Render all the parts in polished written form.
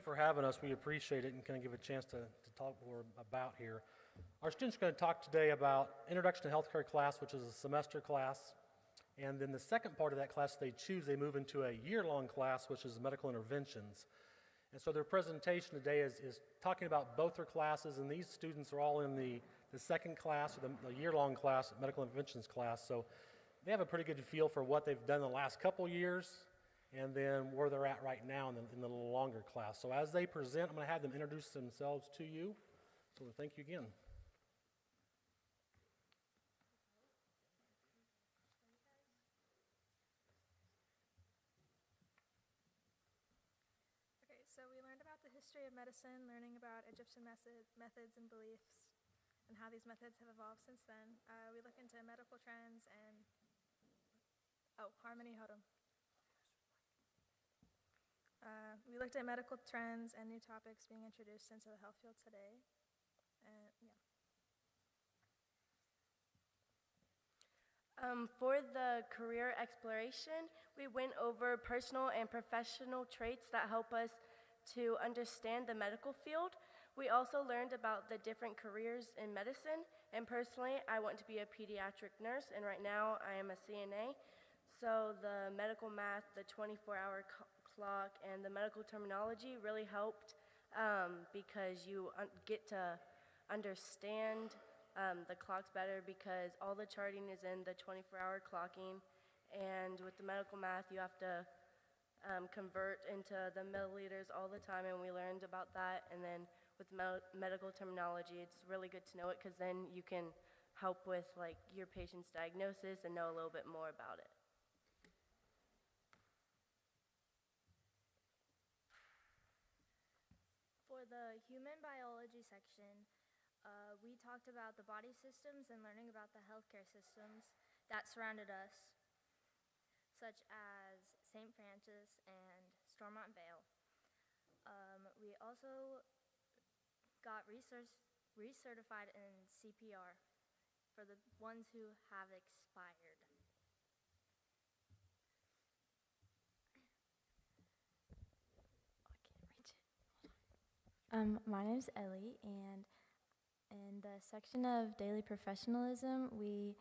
for having us. We appreciate it and kind of give a chance to talk more about here. Our students are going to talk today about Introduction to Healthcare class, which is a semester class. And then the second part of that class they choose, they move into a year-long class, which is medical interventions. And so their presentation today is talking about both their classes, and these students are all in the second class, or the year-long class, medical interventions class. So they have a pretty good feel for what they've done the last couple years, and then where they're at right now in the little longer class. So as they present, I'm going to have them introduce themselves to you. So thank you again. Okay, so we learned about the history of medicine, learning about Egyptian methods and beliefs, and how these methods have evolved since then. We look into medical trends and, harmony, hold on. We looked at medical trends and new topics being introduced into the health field today. And For the career exploration, we went over personal and professional traits that help us to understand the medical field. We also learned about the different careers in medicine, and personally, I want to be a pediatric nurse, and right now I am a CNA. So the medical math, the 24-hour clock, and the medical terminology really helped because you get to understand the clocks better, because all the charting is in the 24-hour clocking, and with the medical math you have to convert into the milliliters all the time, and we learned about that. And then with medical terminology, it's really good to know it, because then you can help with like your patient's diagnosis and know a little bit more about it. For the human biology section, we talked about the body systems and learning about the healthcare systems that surrounded us, such as St. Francis and Stormont Vale. We also got recertified in CPR for the ones who have expired. My name's Ellie, and in the section of daily professionalism, we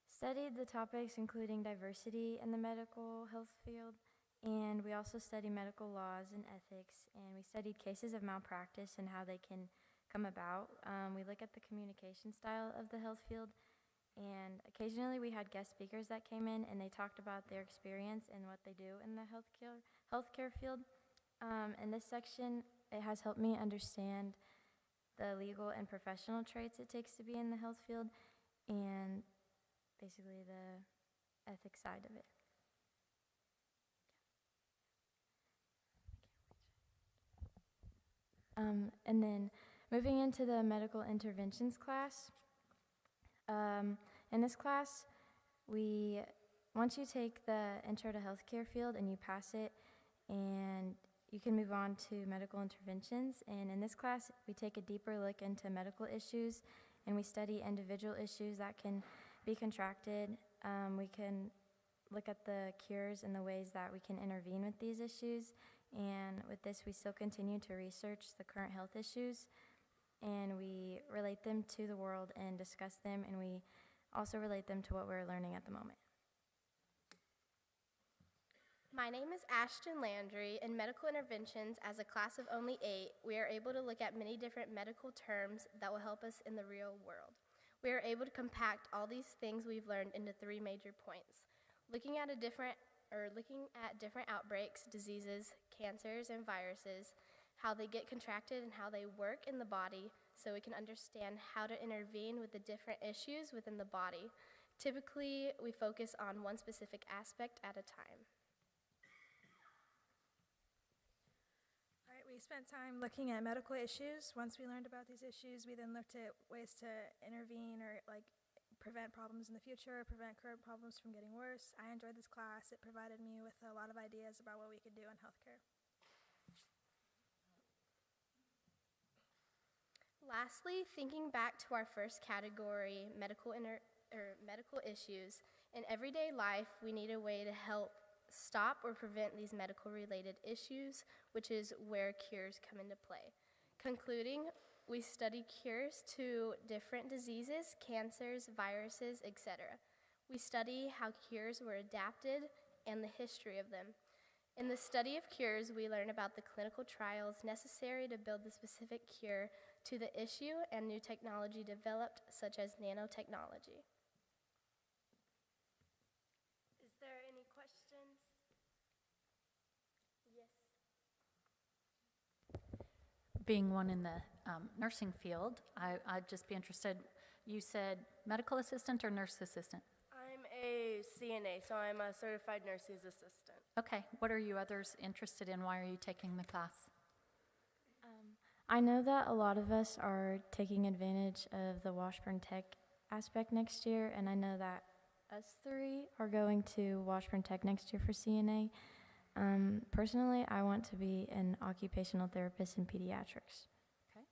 studied the topics including diversity in the medical health field, and we also studied medical laws and ethics, and we studied cases of malpractice and how they can come about. We look at the communication style of the health field, and occasionally we had guest speakers that came in and they talked about their experience and what they do in the healthcare field. In this section, it has helped me understand the legal and professional traits it takes to be in the health field, and basically the ethics side of it. And then moving into the medical interventions class. In this class, once you take the intro to healthcare field and you pass it, and you can move on to medical interventions. And in this class, we take a deeper look into medical issues, and we study individual issues that can be contracted. We can look at the cures and the ways that we can intervene with these issues. And with this, we still continue to research the current health issues, and we relate them to the world and discuss them, and we also relate them to what we're learning at the moment. My name is Ashton Landry. In medical interventions, as a class of only 8, we are able to look at many different medical terms that will help us in the real world. We are able to compact all these things we've learned into 3 major points. Looking at different outbreaks, diseases, cancers, and viruses, how they get contracted and how they work in the body, so we can understand how to intervene with the different issues within the body. Typically, we focus on one specific aspect at a time. We spent time looking at medical issues. Once we learned about these issues, we then looked at ways to intervene or prevent problems in the future, or prevent current problems from getting worse. I enjoyed this class. It provided me with a lot of ideas about what we could do in healthcare. Lastly, thinking back to our first category, medical issues, in everyday life, we need a way to help stop or prevent these medical related issues, which is where cures come into play. Concluding, we study cures to different diseases, cancers, viruses, etc. We study how cures were adapted and the history of them. In the study of cures, we learn about the clinical trials necessary to build the specific cure to the issue and new technology developed, such as nanotechnology. Is there any questions? Yes. Being one in the nursing field, I'd just be interested, you said medical assistant or nurse assistant? I'm a CNA, so I'm a certified nurse's assistant. Okay, what are you others interested in? Why are you taking the class? I know that a lot of us are taking advantage of the Washburn Tech aspect next year, and I know that us three are going to Washburn Tech next year for CNA. Personally, I want to be an occupational therapist in pediatrics. Okay.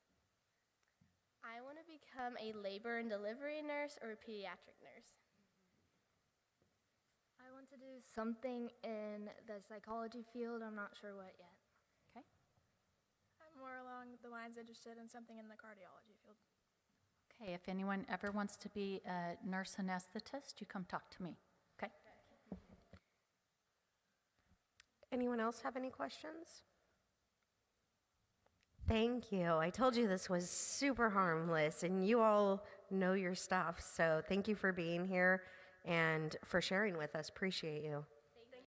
I want to become a labor and delivery nurse or a pediatric nurse. I want to do something in the psychology field. I'm not sure what yet. Okay. I'm more along the lines interested in something in the cardiology field. Okay, if anyone ever wants to be a nurse anesthetist, you come talk to me. Okay? Anyone else have any questions? Thank you. I told you this was super harmless, and you all know your stuff. So thank you for being here and for sharing with us. Appreciate you.